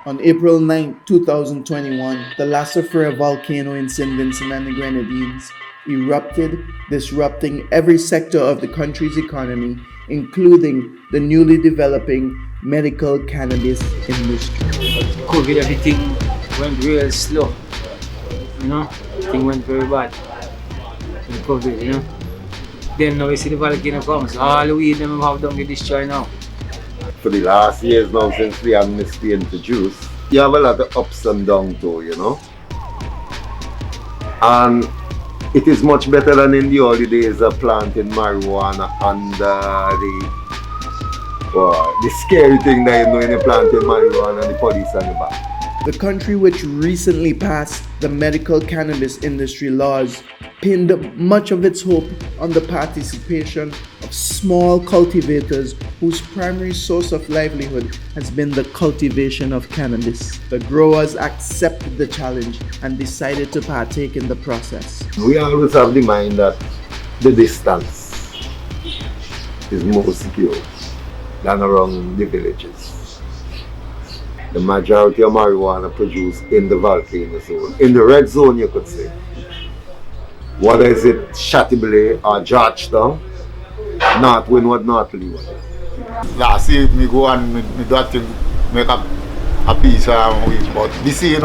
On April 9, 2021, the Soufrie volcano in St Vincent and the Grenadines erupted, disrupting every sector of the country's economy, including the newly developing medical cannabis industry. COVID, everything went real slow. Everything went very bad with COVID, Then now you see the volcano comes, all the weed them have done get destroyed now. For the last years now since the amnesty introduced, you have a lot of ups and downs too, And it is much better than in the early days of planting marijuana and the scary thing that when you're planting marijuana and the police on the back. The country, which recently passed the medical cannabis industry laws, pinned much of its hope on the participation of small cultivators whose primary source of livelihood has been the cultivation of cannabis. The growers accepted the challenge and decided to partake in the process. We always have the mind that the distance is more secure than around the villages. The majority of marijuana produced in the volcano zone, in the red zone you could say. Whether is it Chateaubriand or Georgetown, North Windward, North Leeward. Last year, me go and me do a thing, make a piece of weed. But this year,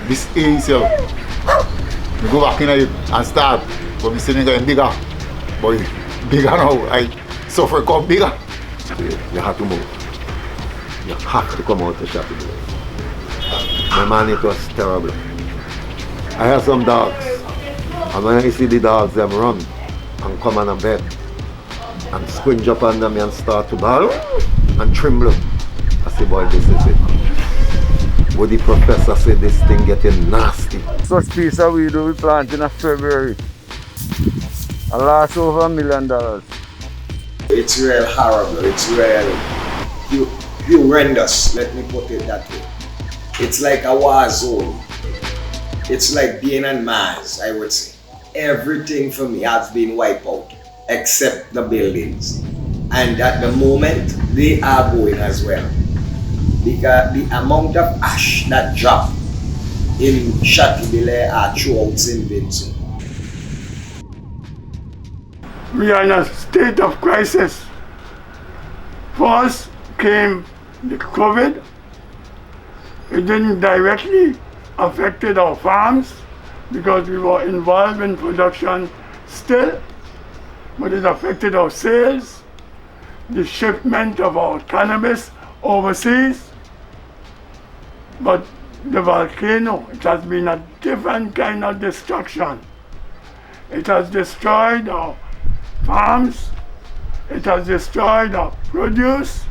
this year, me go back in it and start. But me see me getting bigger. But bigger now, I suffer come bigger. You have to move. You have to come out to Chateaubriand. My man, it was terrible. I have some dogs. And when I see the dogs, them run and come on a bed and squinch up under me and start to bawl and tremble. I say, boy, this is it. What the professor said, this thing getting nasty. Such piece of weed we plant in February. I lost over $1 million. It's real horrible. It's real horrendous, let me put it that way. It's like a war zone. It's like being on Mars, I would say. Everything for me has been wiped out except the buildings. And at the moment, they are going as well. Because the amount of ash that dropped in Chateaubriand are throughout St Vincent. We are in a state of crisis. First came the COVID. It didn't directly affect our farms because we were involved in production still, but it affected our sales, the shipment of our cannabis overseas. But the volcano, it has been a different kind of destruction. It has destroyed our farms, it has destroyed our produce,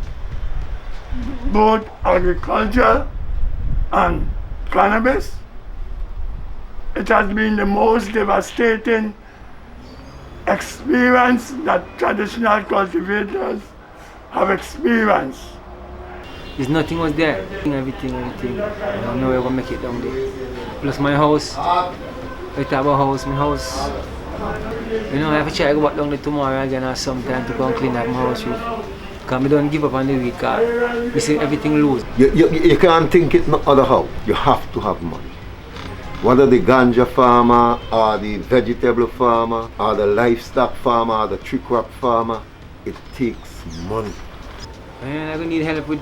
both agriculture and cannabis. It has been the most devastating experience that traditional cultivators have experienced. There's nothing was there. Everything. I don't know where we're gonna make it down there. Plus my house. I talk about my house. I have to try to go back down there tomorrow again or sometime to go and clean up my house roof. Because I don't give up on the weed because we see everything loose. You can't think it no other how. You have to have money. Whether the ganja farmer or the vegetable farmer or the livestock farmer or the tree crop farmer, it takes money. And I need help with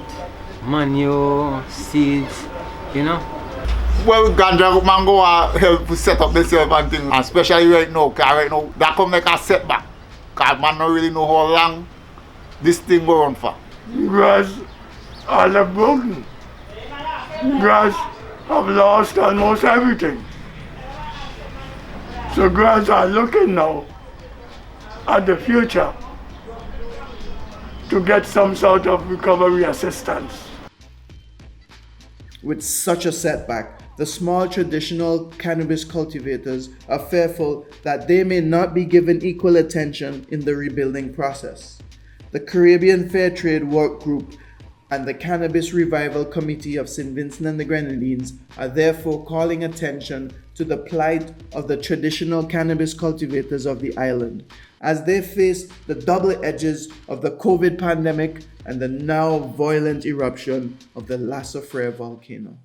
manure, seeds, Well, ganja man go help to set up themselves and things. And especially right now, that come make a setback. Because man don't really know how long this thing go on for. Grass are broken. Grass have lost almost everything. So grass are looking now at the future to get some sort of recovery assistance. With such a setback, the small traditional cannabis cultivators are fearful that they may not be given equal attention in the rebuilding process. The Caribbean Fair Trade Work Group and the Cannabis Revival Committee of St Vincent and the Grenadines are therefore calling attention to the plight of the traditional cannabis cultivators of the island as they face the double edges of the COVID pandemic and the now violent eruption of the Soufrie volcano.